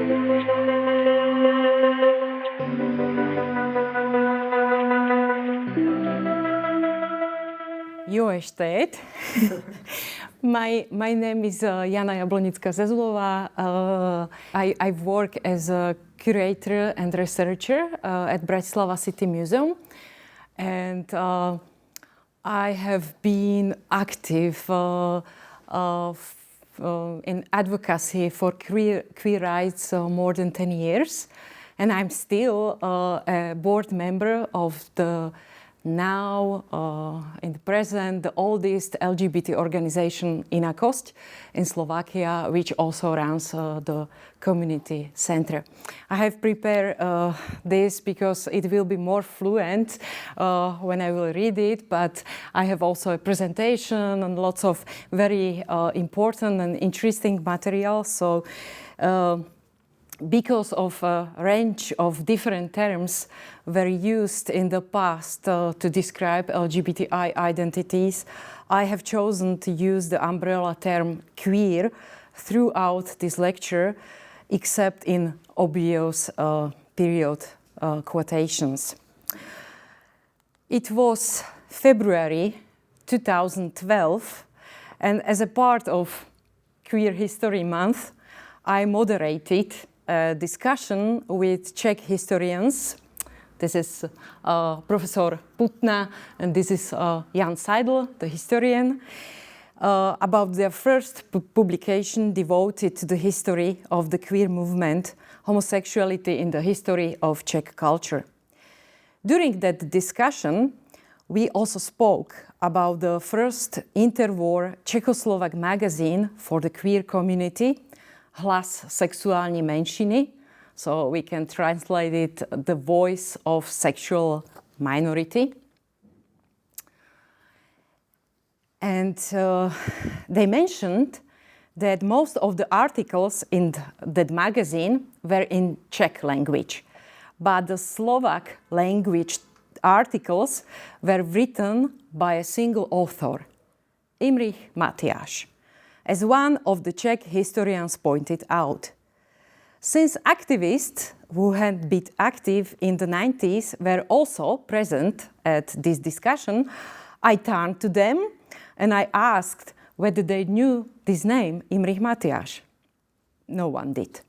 Jó estét! My name is Jana Jablonická Zezulová. I work as a curator and researcher at Bratislava City Museum. And I have been active in advocacy for queer rights more than 10 years. And I'm still a board member of the now, in the present, the oldest LGBT organization in Akost in Slovakia, which also runs the community center. I have prepared this because it will be more fluent when I will read it, but I have also a presentation and lots of very important and interesting material. So, because of a range of different terms were used in the past to describe LGBTI identities, I have chosen to use the umbrella term queer throughout this lecture, except in obvious period quotations. It was February 2012, and as a part of Queer History Month, I moderated a discussion with Czech historians. This is Professor Putna, and this is Jan Seidl, the historian, about their first publication devoted to the history of the queer movement, homosexuality in the history of Czech culture. During that discussion, we also spoke about the first interwar Czechoslovak magazine for the queer community, Hlas sexuální menšiny, so we can translate it the voice of sexual minority. And they mentioned that most of the articles in that magazine were in Czech language, but the Slovak language articles were written by a single author, Imrich Matyáš, as one of the Czech historians pointed out. Since activists who had been active in the 90s were also present at this discussion, I turned to them and I asked whether they knew this name, Imrich Matyáš. No one did.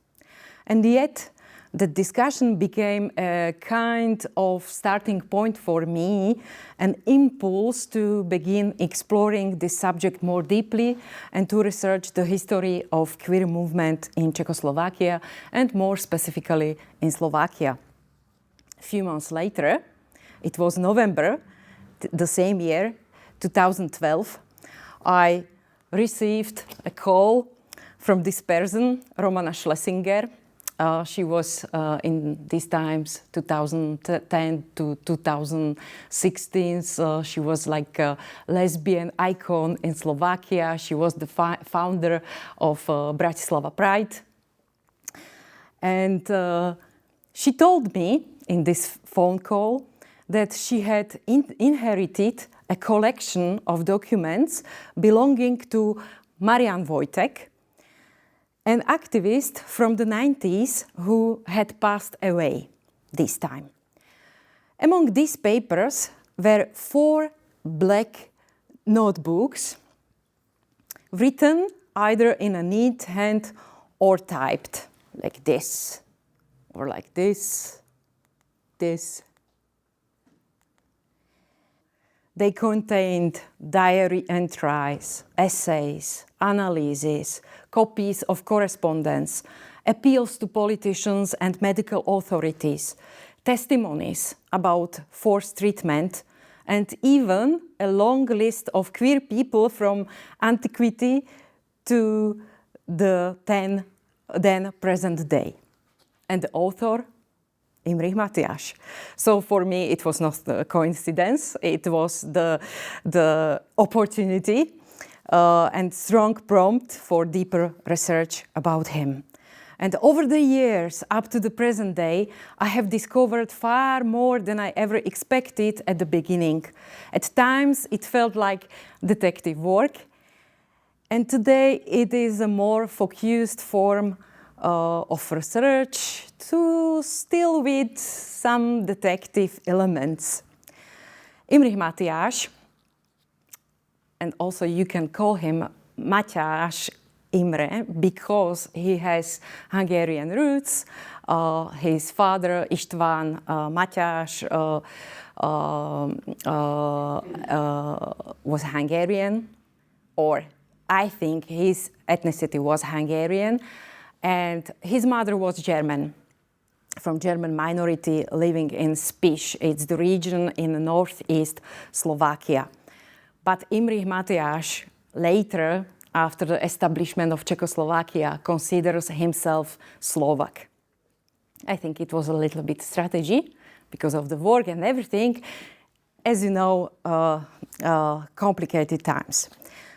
And yet, the discussion became a kind of starting point for me, an impulse to begin exploring this subject more deeply and to research the history of queer movement in Czechoslovakia and more specifically in Slovakia. A few months later, it was November the same year, 2012, I received a call from this person, Romana Schlesinger. She was in these times, 2010 to 2016, so she was like a lesbian icon in Slovakia. She was the founder of Bratislava Pride. And she told me in this phone call that she had inherited a collection of documents belonging to Marian Wojtek, an activist from the 90s who had passed away this time. Among these papers were 4 black notebooks written either in a neat hand or typed like this, or like this. They contained diary entries, essays, analyses, copies of correspondence, appeals to politicians and medical authorities, testimonies about forced treatment, and even a long list of queer people from antiquity to the then present day. And the author, Imrich Matyáš. So for me, it was not a coincidence. It was the opportunity and strong prompt for deeper research about him. And over the years, up to the present day, I have discovered far more than I ever expected at the beginning. At times, it felt like detective work. And today, it is a more focused form of research to still with some detective elements. Imrich Matyáš, and also you can call him Matyáš Imre because he has Hungarian roots. His father, István Matyáš, was Hungarian, or I think his ethnicity was Hungarian, and his mother was German, from German minority living in Spiš. It's the region in the northeast Slovakia. But Imrich Matyáš later, after the establishment of Czechoslovakia, considers himself Slovak. I think it was a little bit strategy because of the war and everything. As you know, complicated times.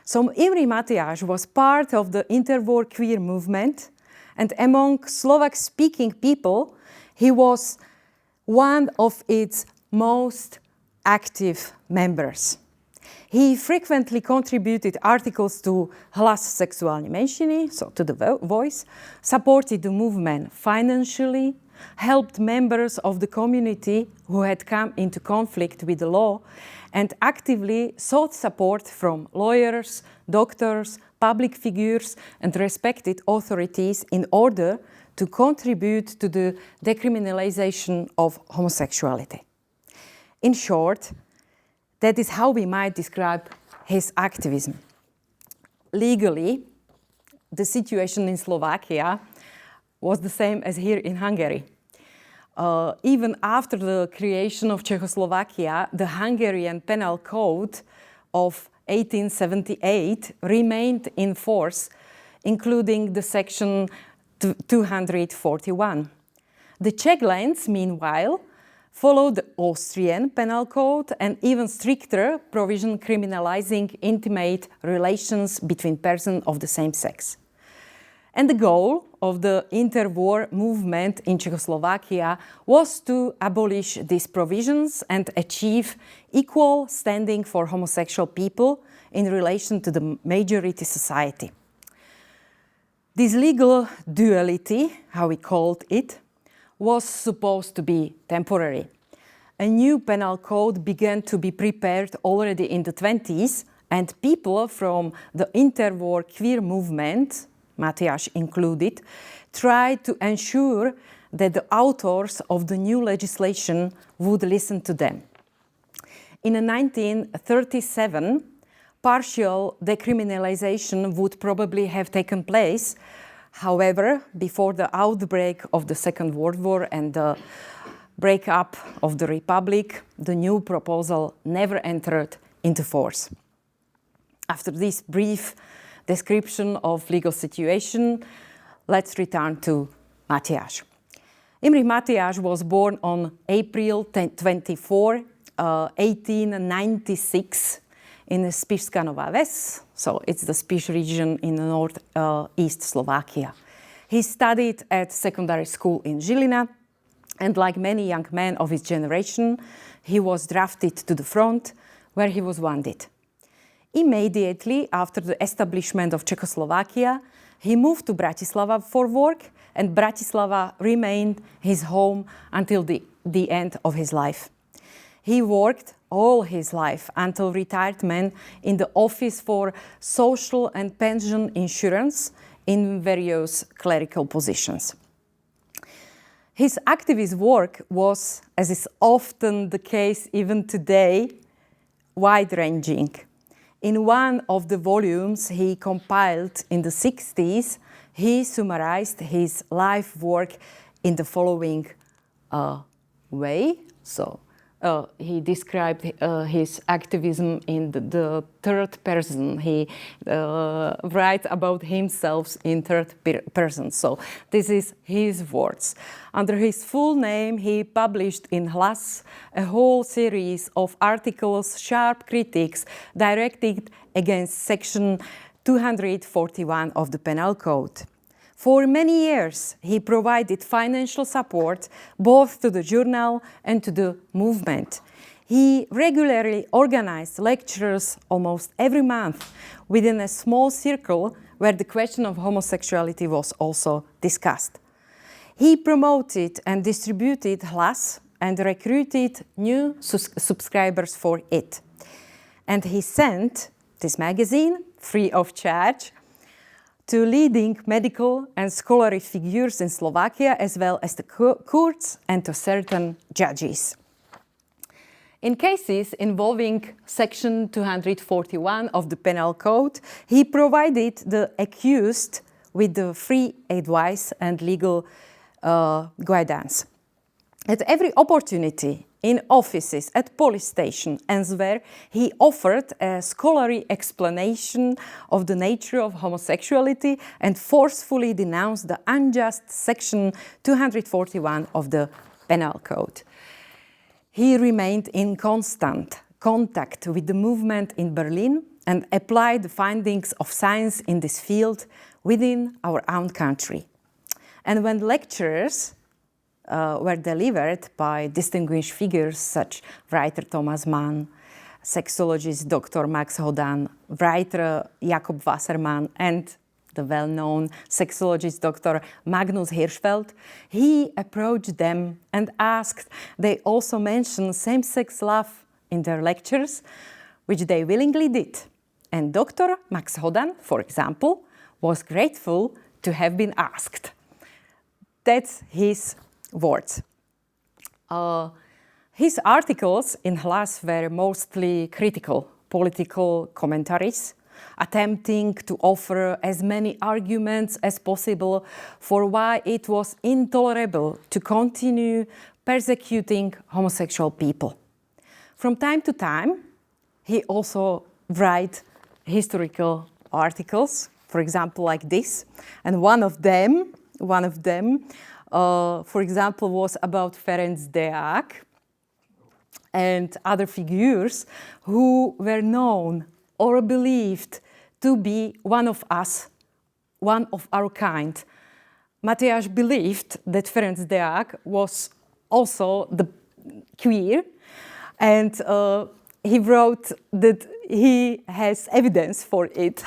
So Imrich Matyáš was part of the interwar queer movement, and among Slovak-speaking people, he was one of its most active members. He frequently contributed articles to Hlas sexuálne menšiny, so to the Voice, supported the movement financially, helped members of the community who had come into conflict with the law, and actively sought support from lawyers, doctors, public figures, and respected authorities in order to contribute to the decriminalization of homosexuality. In short, that is how we might describe his activism. Legally, the situation in Slovakia was the same as here in Hungary. Even after the creation of Czechoslovakia, the Hungarian Penal Code of 1878 remained in force, including the section 241. The Czech lands, meanwhile, followed the Austrian Penal Code and even stricter provision criminalizing intimate relations between persons of the same sex. And the goal of the interwar movement in Czechoslovakia was to abolish these provisions and achieve equal standing for homosexual people in relation to the majority society. This legal duality, how we called it, was supposed to be temporary. A new penal code began to be prepared already in the 20s, and people from the interwar queer movement, Matyáš included, tried to ensure that the authors of the new legislation would listen to them. In 1937, partial decriminalization would probably have taken place. However, before the outbreak of the Second World War and the breakup of the Republic, the new proposal never entered into force. After this brief description of legal situation, let's return to Matyáš. Imrich Matyáš was born on April 24, 1896 in Spišská Nová Ves, so it's the Spiš region in the northeast Slovakia. He studied at secondary school in Žilina, and like many young men of his generation, he was drafted to the front, where he was wounded. Immediately after the establishment of Czechoslovakia, he moved to Bratislava for work, and Bratislava remained his home until the end of his life. He worked all his life until retirement in the Office for Social and Pension Insurance in various clerical positions. His activist work was, as is often the case even today, wide-ranging. In one of the volumes he compiled in the 60s, he summarized his life work in the following way. So he described his activism in the third person. He writes about himself in third person. So this is his words. Under his full name, he published in Hlas a whole series of articles, sharp critiques directed against Section 241 of the Penal Code. For many years, he provided financial support both to the journal and to the movement. He regularly organized lectures almost every month within a small circle where the question of homosexuality was also discussed. He promoted and distributed Hlas and recruited new subscribers for it. And he sent this magazine, free of charge, to leading medical and scholarly figures in Slovakia, as well as the courts and to certain judges. In cases involving Section 241 of the Penal Code, he provided the accused with the free advice and legal guidance. At every opportunity, in offices, at police stations, elsewhere, he offered a scholarly explanation of the nature of homosexuality and forcefully denounced the unjust Section 241 of the Penal Code. He remained in constant contact with the movement in Berlin and applied the findings of science in this field within our own country. And when lectures were delivered by distinguished figures such writer Thomas Mann, sexologist Dr. Max Hodan, writer Jakob Wassermann, and the well-known sexologist Dr. Magnus Hirschfeld, he approached them and asked they also mention same-sex love in their lectures, which they willingly did. And Dr. Max Hodan, for example, was grateful to have been asked. That's his words. His articles in Hlas were mostly critical, political commentaries, attempting to offer as many arguments as possible for why it was intolerable to continue persecuting homosexual people. From time to time, he also wrote historical articles, for example, like this, and one of them, for example, was about Ferenc Deák and other figures who were known or believed to be one of us, one of our kind. Matyáš believed that Ferenc Deák was also the queer, and he wrote that he has evidence for it.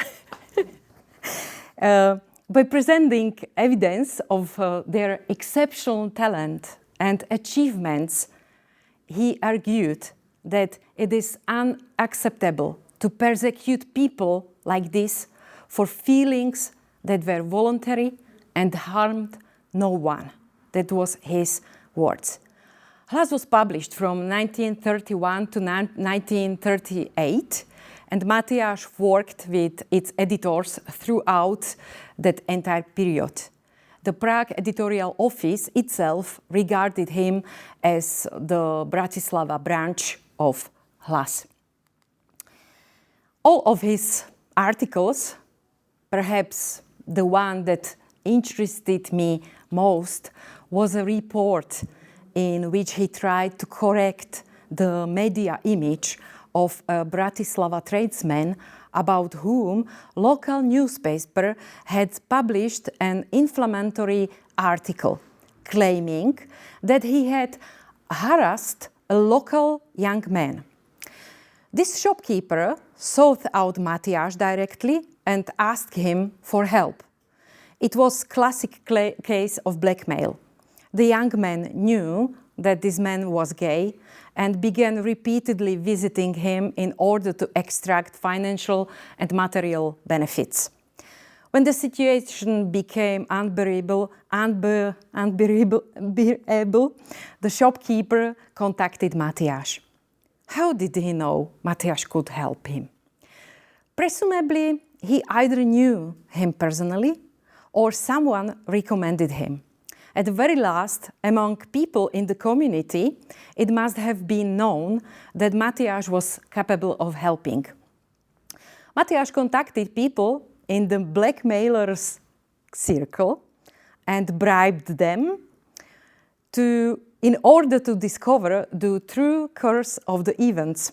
By presenting evidence of their exceptional talent and achievements, he argued that it is unacceptable to persecute people like this for feelings that were voluntary and harmed no one. That was his words. Hlas was published from 1931 to 1938, and Matyáš worked with its editors throughout that entire period. The Prague editorial office itself regarded him as the Bratislava branch of Hlas. All of his articles, perhaps the one that interested me most, was a report in which he tried to correct the media image of a Bratislava tradesman about whom local newspaper had published an inflammatory article claiming that he had harassed a local young man. This shopkeeper sought out Matyáš directly and asked him for help. It was a classic case of blackmail. The young man knew that this man was gay and began repeatedly visiting him in order to extract financial and material benefits. When the situation became unbearable, the shopkeeper contacted Matyáš. How did he know Matyáš could help him? Presumably, he either knew him personally or someone recommended him. At the very last, among people in the community, it must have been known that Matyáš was capable of helping. Matyáš contacted people in the blackmailer's circle and bribed them in order to discover the true course of the events.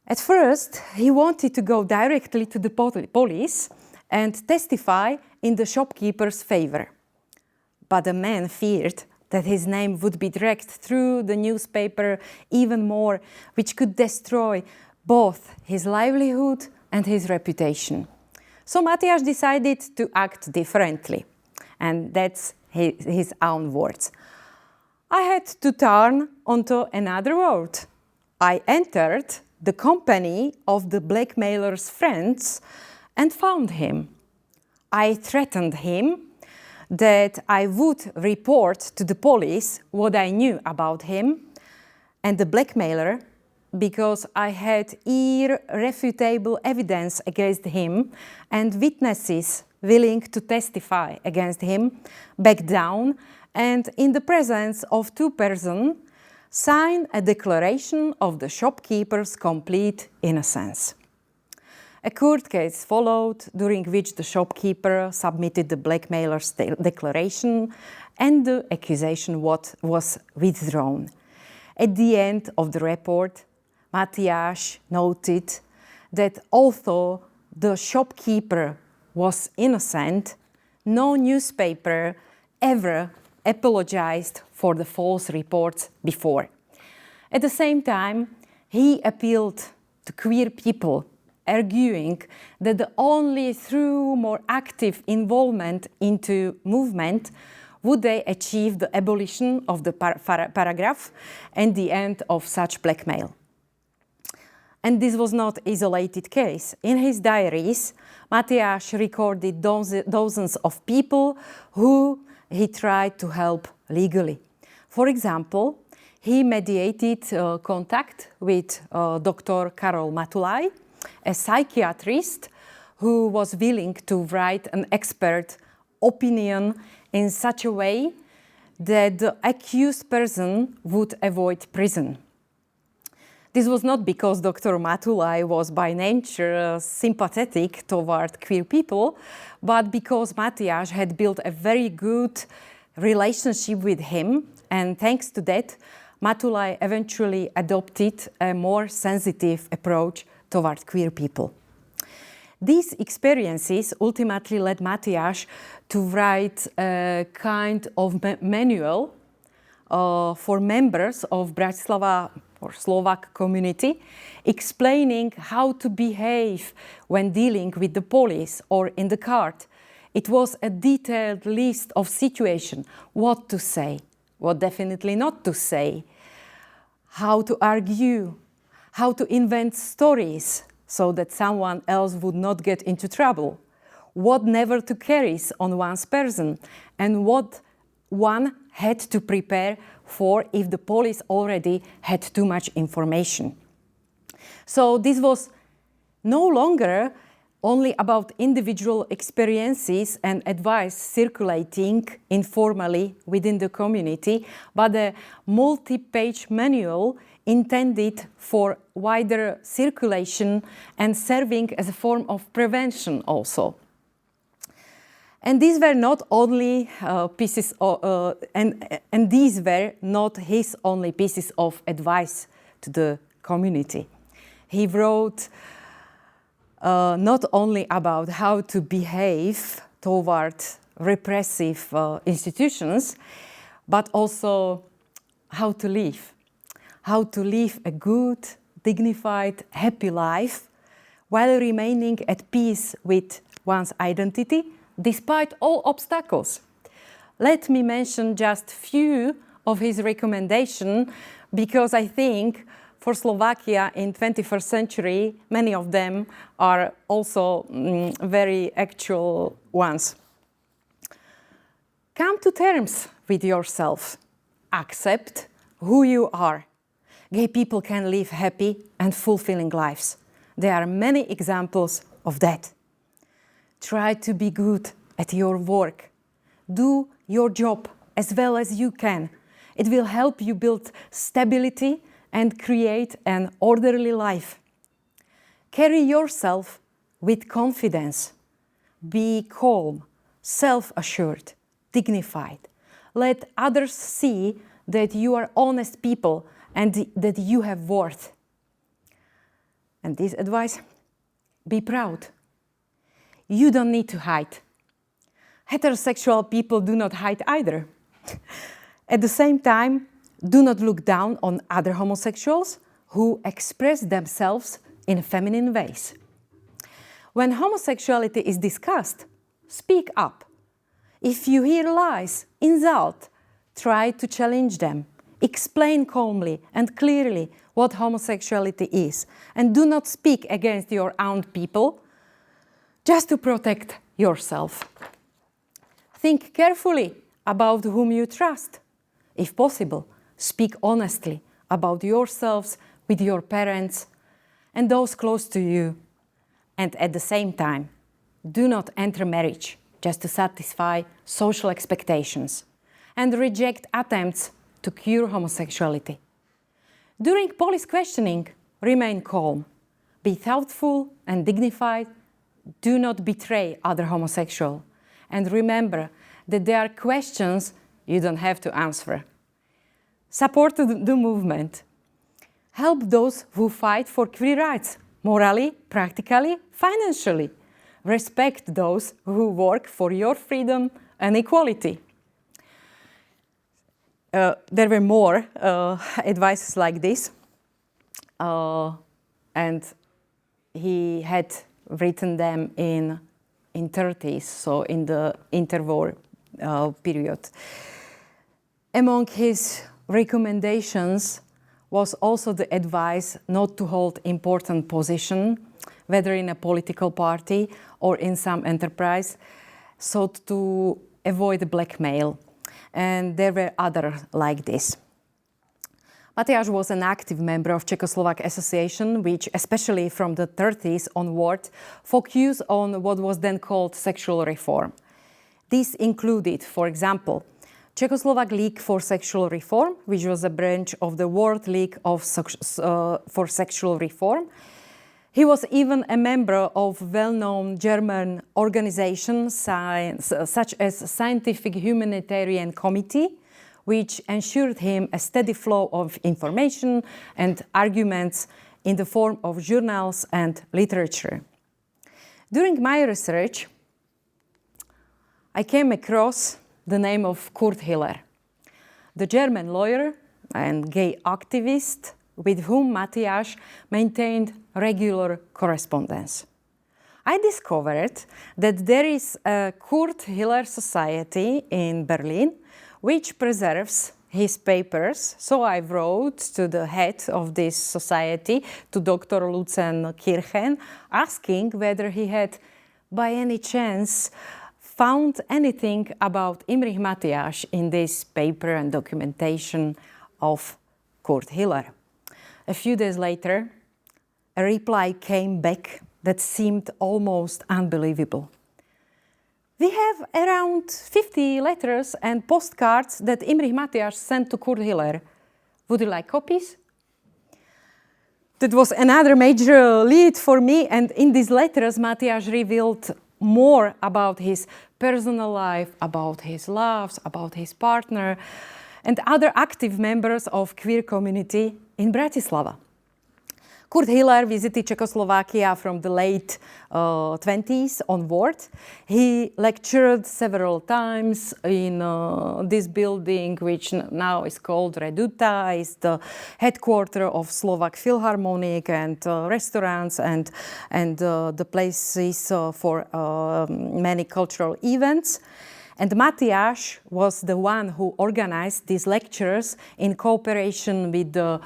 At first, he wanted to go directly to the police and testify in the shopkeeper's favor. But the man feared that his name would be dragged through the newspaper even more, which could destroy both his livelihood and his reputation. So Matyáš decided to act differently, and that's his own words. I had to turn onto another road. I entered the company of the blackmailer's friends and found him. I threatened him that I would report to the police what I knew about him and the blackmailer, because I had irrefutable evidence against him and witnesses willing to testify against him, back down, and in the presence of two persons, sign a declaration of the shopkeeper's complete innocence. A court case followed, during which the shopkeeper submitted the blackmailer's declaration and the accusation was withdrawn. At the end of the report, Matyáš noted that although the shopkeeper was innocent, no newspaper ever apologized for the false reports before. At the same time, he appealed to queer people, arguing that only through more active involvement into movement would they achieve the abolition of the paragraph and the end of such blackmail. And this was not an isolated case. In his diaries, Matyáš recorded dozens of people who he tried to help legally. For example, he mediated contact with Dr. Karol Matulaj, a psychiatrist who was willing to write an expert opinion in such a way that the accused person would avoid prison. This was not because Dr. Matulaj was by nature sympathetic toward queer people, but because Matyáš had built a very good relationship with him, and thanks to that, Matulaj eventually adopted a more sensitive approach toward queer people. These experiences ultimately led Matyáš to write a kind of manual for members of Bratislava or Slovak community, explaining how to behave when dealing with the police or in the court. It was a detailed list of situations, what to say, what definitely not to say, how to argue, how to invent stories so that someone else would not get into trouble, what never to carry on one's person, and what one had to prepare for if the police already had too much information. So this was no longer only about individual experiences and advice circulating informally within the community, but a multi-page manual intended for wider circulation and serving as a form of prevention also. And these were not only pieces of, and these were not his only pieces of advice to the community. He wrote not only about how to behave toward repressive institutions, but also how to live a good, dignified, happy life while remaining at peace with one's identity, despite all obstacles. Let me mention just few of his recommendations, because I think for Slovakia in 21st century, many of them are also very actual ones. Come to terms with yourself. Accept who you are. Gay people can live happy and fulfilling lives. There are many examples of that. Try to be good at your work. Do your job as well as you can. It will help you build stability and create an orderly life. Carry yourself with confidence. Be calm, self-assured, dignified. Let others see that you are honest people and that you have worth. And this advice, be proud. You don't need to hide. Heterosexual people do not hide either. At the same time, do not look down on other homosexuals who express themselves in feminine ways. When homosexuality is discussed, speak up. If you hear lies, insult, try to challenge them. Explain calmly and clearly what homosexuality is, and do not speak against your own people just to protect yourself. Think carefully about whom you trust. If possible, speak honestly about yourselves with your parents and those close to you. And at the same time, do not enter marriage just to satisfy social expectations and reject attempts to cure homosexuality. During police questioning, remain calm. Be thoughtful and dignified. Do not betray other homosexuals. And remember that there are questions you don't have to answer. Support the movement. Help those who fight for queer rights, morally, practically, financially. Respect those who work for your freedom and equality. There were more advices like this, and he had written them in 30s, so in the interwar period. Among his recommendations was also the advice not to hold important position, whether in a political party or in some enterprise, so to avoid blackmail. And there were others like this. Matyáš was an active member of Czechoslovak Association, which, especially from the 30s onward, focused on what was then called sexual reform. This included, for example, Czechoslovak League for Sexual Reform, which was a branch of the World League for Sexual Reform. He was even a member of well-known German organizations such as Scientific Humanitarian Committee, which ensured him a steady flow of information and arguments in the form of journals and literature. During my research, I came across the name of Kurt Hiller, the German lawyer and gay activist with whom Matyáš maintained regular correspondence. I discovered that there is a Kurt Hiller Society in Berlin which preserves his papers, so I wrote to the head of this society, to Dr. Lutzenkirchen, asking whether he had by any chance found anything about Imrich Matyáš in this paper and documentation of Kurt Hiller. A few days later, a reply came back that seemed almost unbelievable. We have around 50 letters and postcards that Imrich Matyáš sent to Kurt Hiller. Would you like copies? That was another major lead for me, and in these letters Matyáš revealed more about his personal life, about his loves, about his partner, and other active members of queer community in Bratislava. Kurt Hiller visited Czechoslovakia from the late 20s onward. He lectured several times in this building, which now is called Reduta. It's the headquarters of Slovak Philharmonic, and restaurants and the places for many cultural events. And Matyáš was the one who organized these lectures in cooperation with the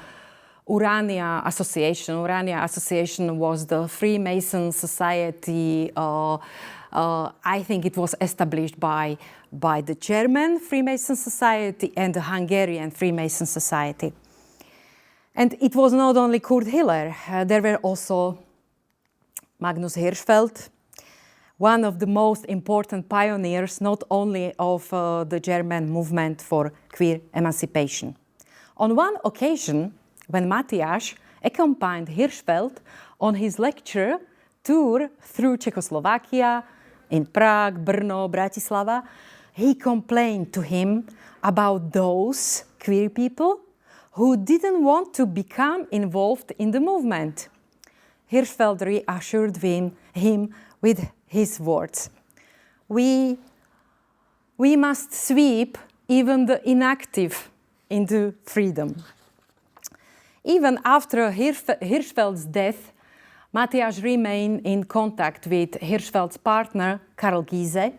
Urania Association. Urania Association was the Freemason society. I think it was established by the German Freemason Society and the Hungarian Freemason Society. And it was not only Kurt Hiller. There were also Magnus Hirschfeld, one of the most important pioneers not only of the German movement for queer emancipation. On one occasion, when Matyáš accompanied Hirschfeld on his lecture tour through Czechoslovakia, in Prague, Brno, Bratislava, he complained to him about those queer people who didn't want to become involved in the movement. Hirschfeld reassured him with his words: We must sweep even the inactive into freedom. Even after Hirschfeld's death, Matyáš remained in contact with Hirschfeld's partner, Karl Giese,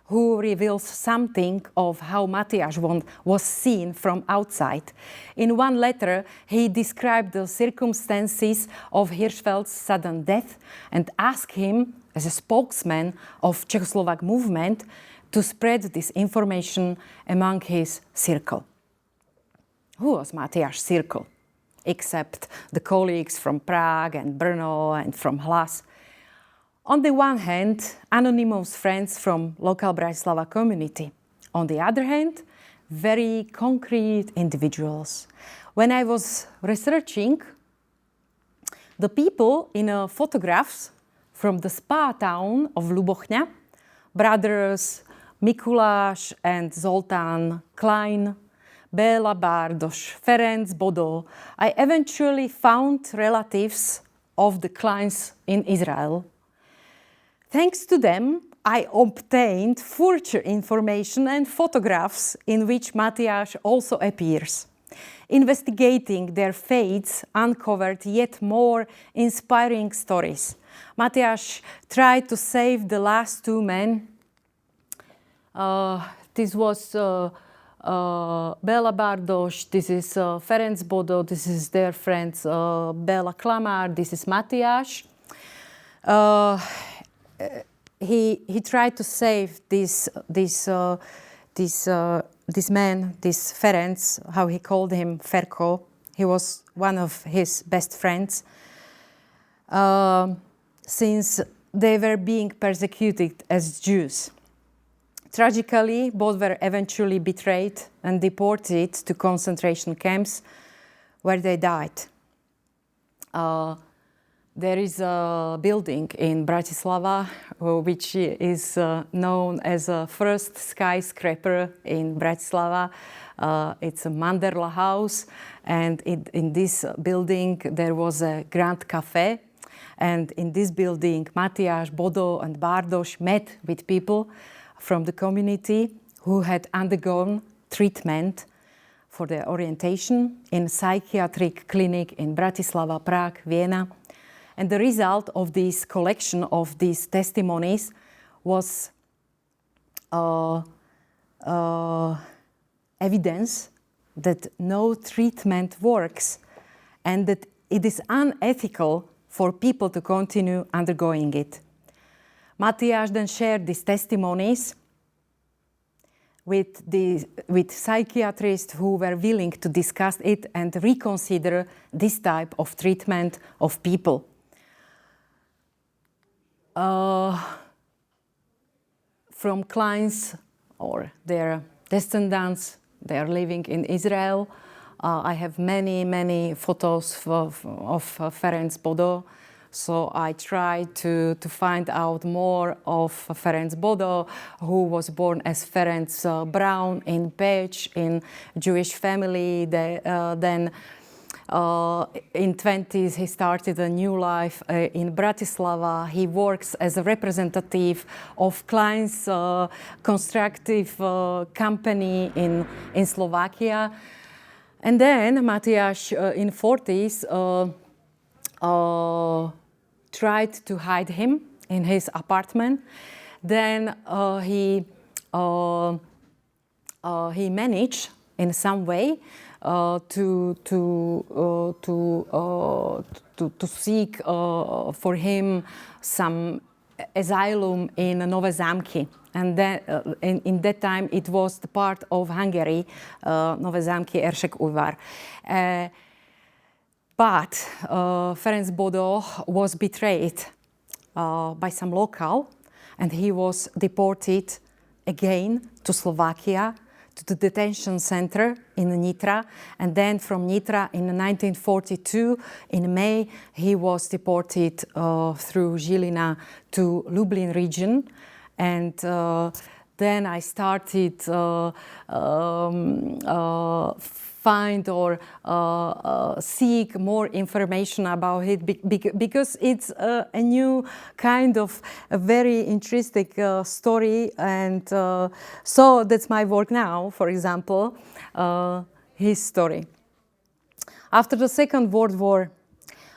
who reveals something of how Matyáš was seen from outside. In one letter, he described the circumstances of Hirschfeld's sudden death and asked him, as a spokesman of Czechoslovak movement, to spread this information among his circle. Who was Matyáš's circle? Except the colleagues from Prague and Brno and from Hlas. On the one hand, anonymous friends from local Bratislava community. On the other hand, very concrete individuals. When I was researching, the people in photographs from the spa town of Lubochnia, brothers Mikuláš and Zoltán Klein, Béla Bardos, Ferenc Bodo, I eventually found relatives of the Kleins in Israel. Thanks to them, I obtained further information and photographs in which Matyáš also appears. Investigating their fates uncovered yet more inspiring stories. Matyáš tried to save the last two men. This was Béla Bardos, this is Ferenc Bodo, this is their friends Béla Klamár, this is Matyáš. He tried to save this man, this Ferenc, how he called him, Ferko. He was one of his best friends. Since they were being persecuted as Jews. Tragically, both were eventually betrayed and deported to concentration camps where they died. There is a building in Bratislava which is known as the first skyscraper in Bratislava. It's a Manderla house, and in this building there was a Grand Café. And in this building, Matyáš, Bodo and Bardos met with people from the community who had undergone treatment for their orientation in psychiatric clinic in Bratislava, Prague, Vienna. And the result of this collection of these testimonies was evidence that no treatment works and that it is unethical for people to continue undergoing it. Matyáš then shared these testimonies with psychiatrists who were willing to discuss it and reconsider this type of treatment of people. From Kleins or their descendants, they are living in Israel. I have many photos of Ferenc Bodo. So I tried to find out more of Ferenc Bodo, who was born as Ferenc Braun in Pécs, in Jewish family. Then in 20s he started a new life in Bratislava. He works as a representative of Klein's constructive company in Slovakia. And then Matyáš in 40s tried to hide him in his apartment. Then he managed in some way to seek for him some asylum in Nové Zámky. And then in that time it was the part of Hungary, Nové Zámky, Ersek Újvar. But Ferenc Bodo was betrayed by some local, and he was deported again to Slovakia, to the detention center in Nitra. And then from Nitra in 1942, in May, he was deported through Žilina to Lublin region. And then I started find or seek more information about it because it's a new kind of a very interesting story, and so that's my work now. For example, his story. After the Second World War,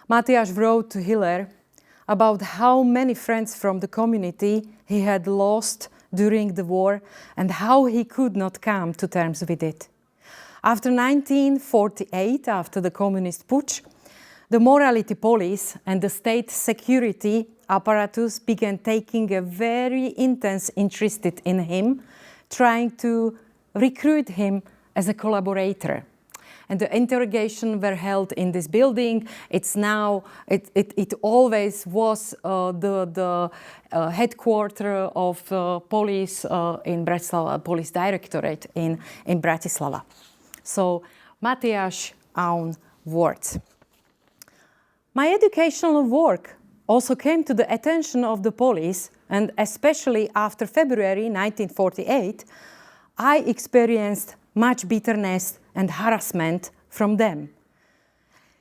Matyáš wrote to Hitler about how many friends from the community he had lost during the war and how he could not come to terms with it. After 1948, after the communist putsch, the morality police and the state security apparatus began taking a very intense interest in him, trying to recruit him as a collaborator. And the interrogations were held in this building. It's now, it always was the headquarters of police in Bratislava, police directorate in Bratislava. So, Matyáš own words. My educational work also came to the attention of the police, and especially after February 1948, I experienced much bitterness and harassment from them.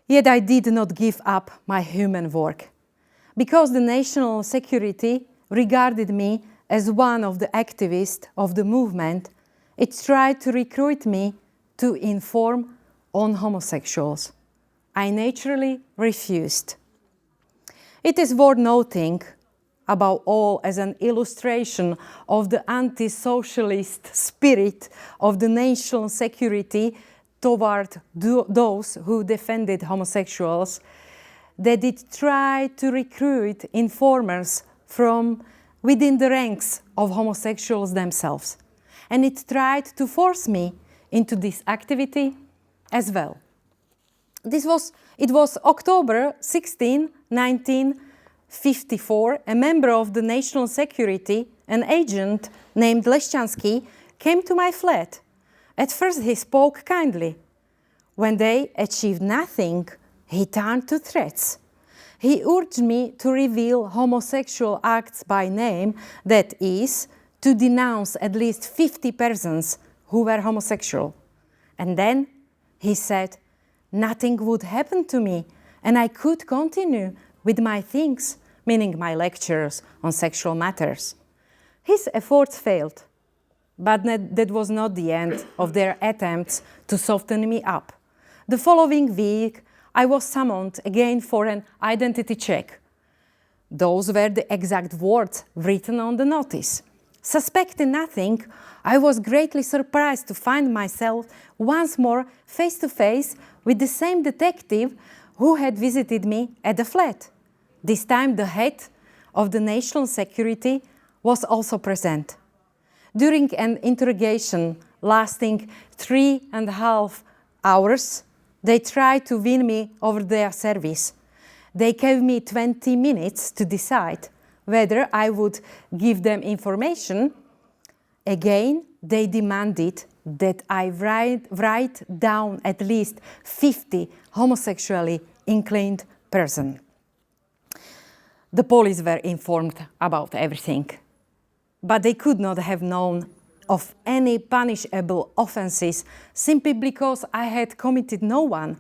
Yet I did not give up my human work, because the national security regarded me as one of the activists of the movement. It tried to recruit me to inform on homosexuals. I naturally refused. It is worth noting, above all, as an illustration of the anti-socialist spirit of the national security toward those who defended homosexuals, that it tried to recruit informers from within the ranks of homosexuals themselves. And it tried to force me into this activity as well. It was October 16, 1954. A member of the national security, an agent named Leszczynski, came to my flat. At first he spoke kindly. When they achieved nothing, he turned to threats. He urged me to reveal homosexual acts by name, that is, to denounce at least 50 persons who were homosexual. And then he said, nothing would happen to me, and I could continue with my things, meaning my lectures on sexual matters. His efforts failed, but that was not the end of their attempts to soften me up. The following week, I was summoned again for an identity check. Those were the exact words written on the notice. Suspecting nothing, I was greatly surprised to find myself once more face to face with the same detective who had visited me at the flat. This time the head of the national security was also present. During an interrogation lasting 3.5 hours, they tried to win me over their service. They gave me 20 minutes to decide whether I would give them information. Again, they demanded that I write down at least 50 homosexually inclined persons. The police were informed about everything, but they could not have known of any punishable offenses simply because I had committed no one.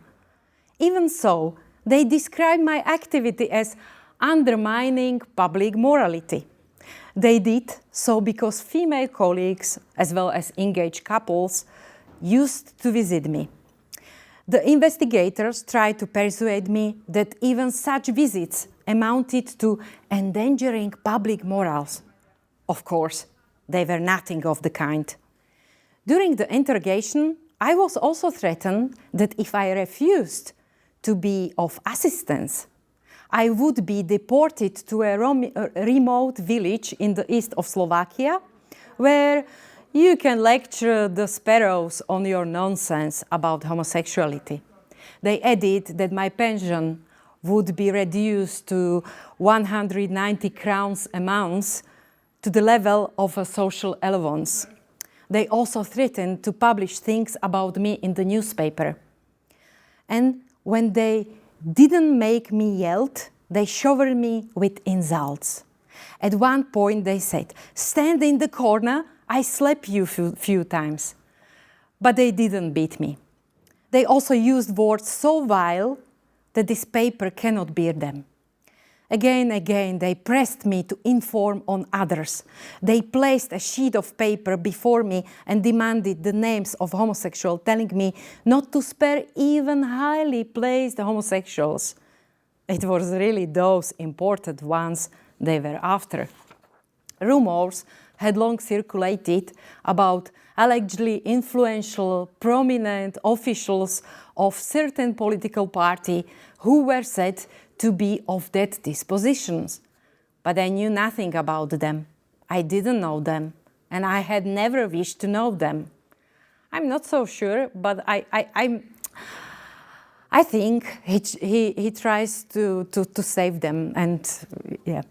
Even so, they described my activity as undermining public morality. They did so because female colleagues, as well as engaged couples, used to visit me. The investigators tried to persuade me that even such visits amounted to endangering public morals. Of course, they were nothing of the kind. During the interrogation, I was also threatened that if I refused to be of assistance, I would be deported to a remote village in the east of Slovakia, where you can lecture the sparrows on your nonsense about homosexuality. They added that my pension would be reduced to 190 crowns a month, to the level of a social allowance. They also threatened to publish things about me in the newspaper. And when they didn't make me yell, they showered me with insults. At one point they said, "Stand in the corner, I slap you a few times." But they didn't beat me. They also used words so vile that this paper cannot bear them. Again, they pressed me to inform on others. They placed a sheet of paper before me and demanded the names of homosexuals, telling me not to spare even highly placed homosexuals. it was really those imported ones they were after. Rumors had long circulated about allegedly influential, prominent officials of certain political party who were said to be of that dispositions. But I knew nothing about them. I didn't know them, and I had never wished to know them. I'm not so sure, but I think he tries to save them, and yeah.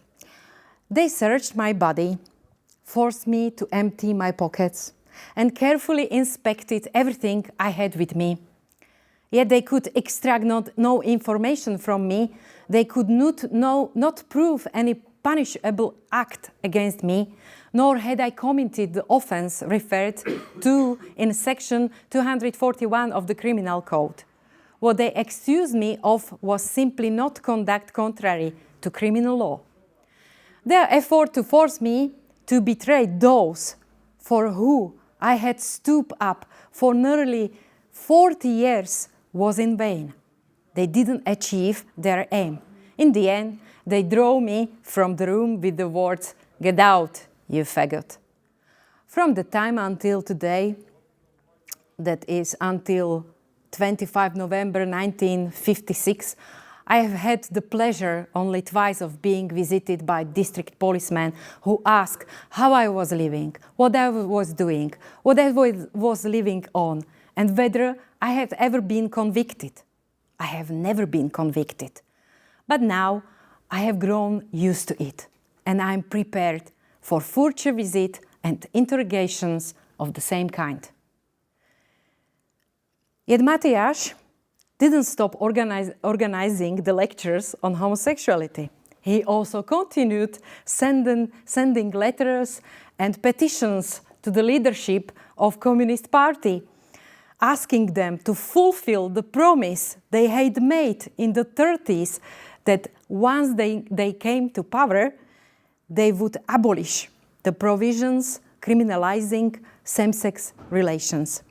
They searched my body, forced me to empty my pockets, and carefully inspected everything I had with me. Yet they could extract no information from me. They could not prove any punishable act against me, nor had I committed the offense referred to in section 241 of the Criminal Code. What they accused me of was simply not conduct contrary to criminal law. Their effort to force me to betray those for whom I had stood up for nearly 40 years was in vain. They didn't achieve their aim. In the end, they drove me from the room with the words, "Get out, you faggot." From the time until today, that is until 25 November 1956, I have had the pleasure only twice of being visited by district policemen who asked how I was living, what I was doing, what I was living on, and whether I have ever been convicted. I have never been convicted. But now I have grown used to it, and I'm prepared for future visits and interrogations of the same kind. Yet Matyáš didn't stop organizing the lectures on homosexuality. He also continued sending letters and petitions to the leadership of Communist Party, asking them to fulfill the promise they had made in the 30s that once they came to power, they would abolish the provisions criminalizing same-sex relations.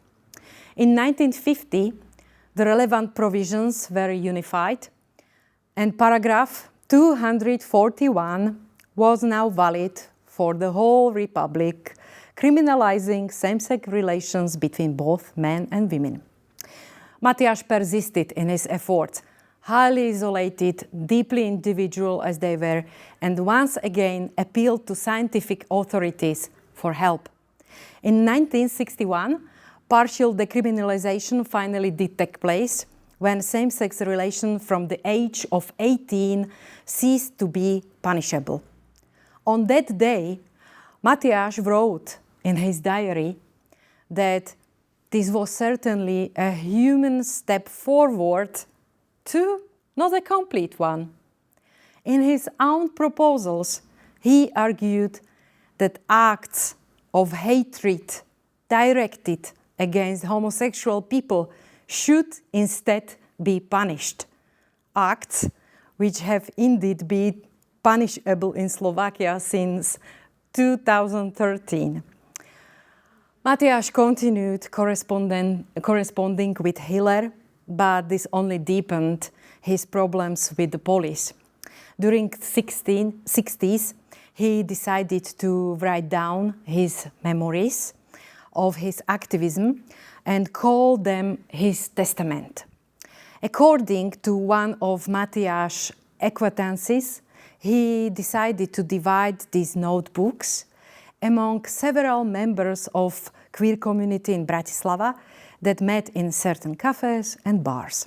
In 1950, the relevant provisions were unified, and paragraph 241 was now valid for the whole Republic, criminalizing same-sex relations between both men and women. Matyáš persisted in his efforts, highly isolated, deeply individual as they were, and once again appealed to scientific authorities for help. In 1961, partial decriminalization finally did take place when same-sex relations from the age of 18 ceased to be punishable. On that day, Matyáš wrote in his diary that this was certainly a human step forward to not a complete one. In his own proposals, he argued that acts of hatred directed against homosexual people should instead be punished. Acts which have indeed been punishable in Slovakia since 2013. Matyáš continued corresponding with Hitler, but this only deepened his problems with the police. During the 60s, he decided to write down his memories of his activism and call them his testament. According to one of Matyáš's acquaintances, he decided to divide these notebooks among several members of queer community in Bratislava that met in certain cafes and bars.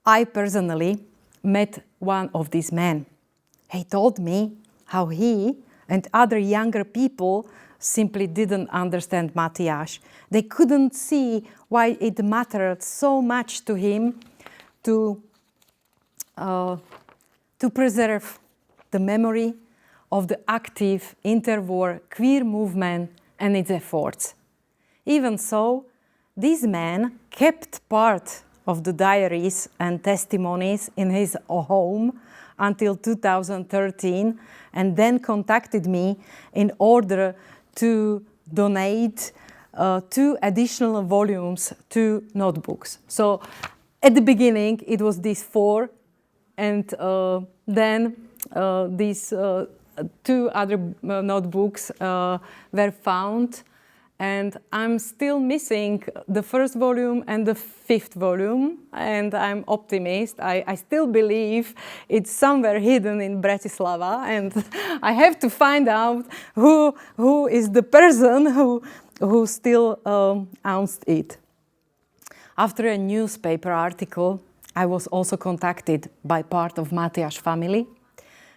I personally met one of these men. He told me how he and other younger people simply didn't understand Matyáš. They couldn't see why it mattered so much to him to preserve the memory of the active interwar queer movement and its efforts. Even so, this man kept part of the diaries and testimonies in his home until 2013 and then contacted me in order to donate 2 additional volumes to notebooks. So at the beginning, it was these 4 And then these two other notebooks were found, and I'm still missing the first volume and the fifth volume, and I'm optimist. I still believe it's somewhere hidden in Bratislava, and I have to find out who is the person who still owns it. After a newspaper article, I was also contacted by part of Matyáš family,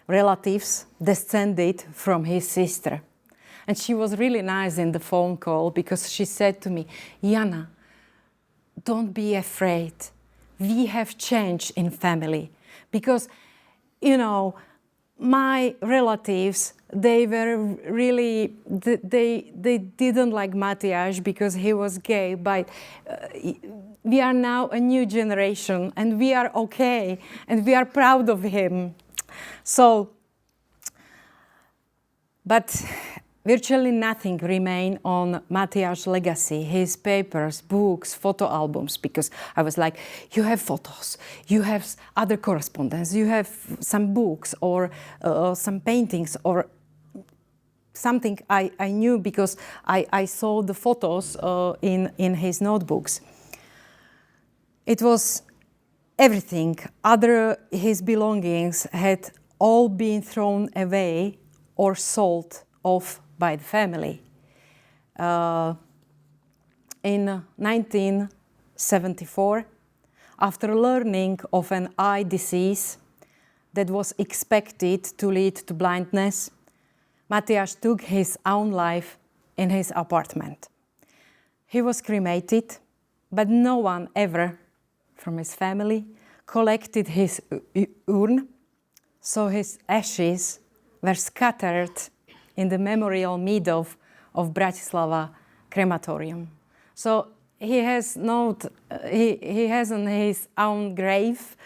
relatives descended from his sister. And she was really nice in the phone call because she said to me, Jana, don't be afraid. We have changed in family. Because, you know, my relatives, they were really, they didn't like Matyáš because he was gay, but we are now a new generation and we are okay and we are proud of him. So, but virtually nothing remained on Matyáš's legacy, his papers, books, photo albums, because I was like, you have photos, you have other correspondence, you have some books or some paintings or something I knew because I saw the photos in his notebooks. It was everything. His belongings had all been thrown away or sold off by the family. In 1974, after learning of an eye disease that was expected to lead to blindness, Matyáš took his own life in his apartment. He was cremated, but no one ever from his family collected his urn, so his ashes were scattered in the memorial meadow of Bratislava crematorium. So he hasn't his own grave.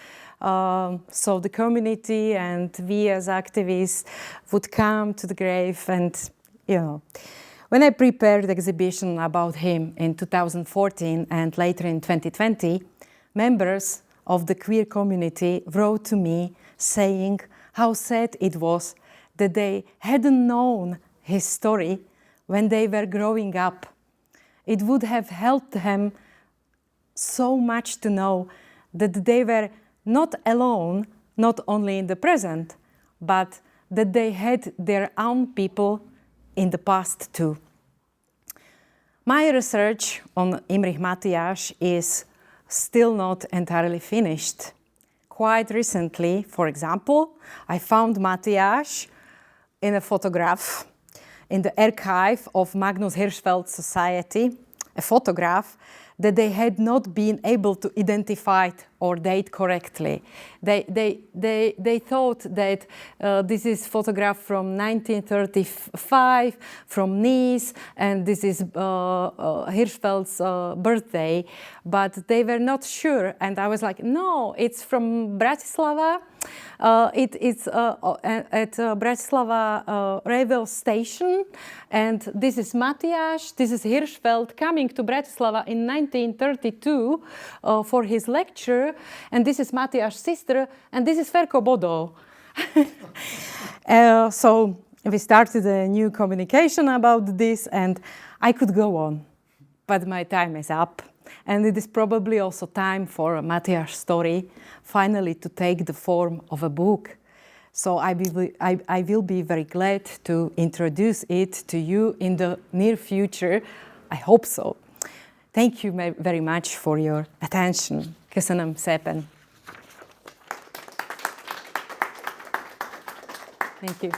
So the community and we as activists would come to the grave, and when I prepared the exhibition about him in 2014 and later in 2020, members of the queer community wrote to me saying how sad it was that they hadn't known his story when they were growing up. It would have helped them so much to know that they were not alone, not only in the present, but that they had their own people in the past too. My research on Imrich Matyáš is still not entirely finished. Quite recently, for example, I found Matyáš in a photograph in the archive of Magnus Hirschfeld Society, a photograph that they had not been able to identify or date correctly. They thought that this is photograph from 1935 from Nice, and this is Hirschfeld's birthday, but they were not sure. And I was like, no, it's from Bratislava. It's at Bratislava railway station, and this is Matyáš, this is Hirschfeld coming to Bratislava in 1932 for his lecture, and this is Matyáš's sister, and this is Ferko Bodo. So we started a new communication about this, and I could go on, but my time is up. And it is probably also time for Matyáš's story finally to take the form of a book. So I will be very glad to introduce it to you in the near future. I hope so. Thank you very much for your attention. Köszönöm szépen. Thank you.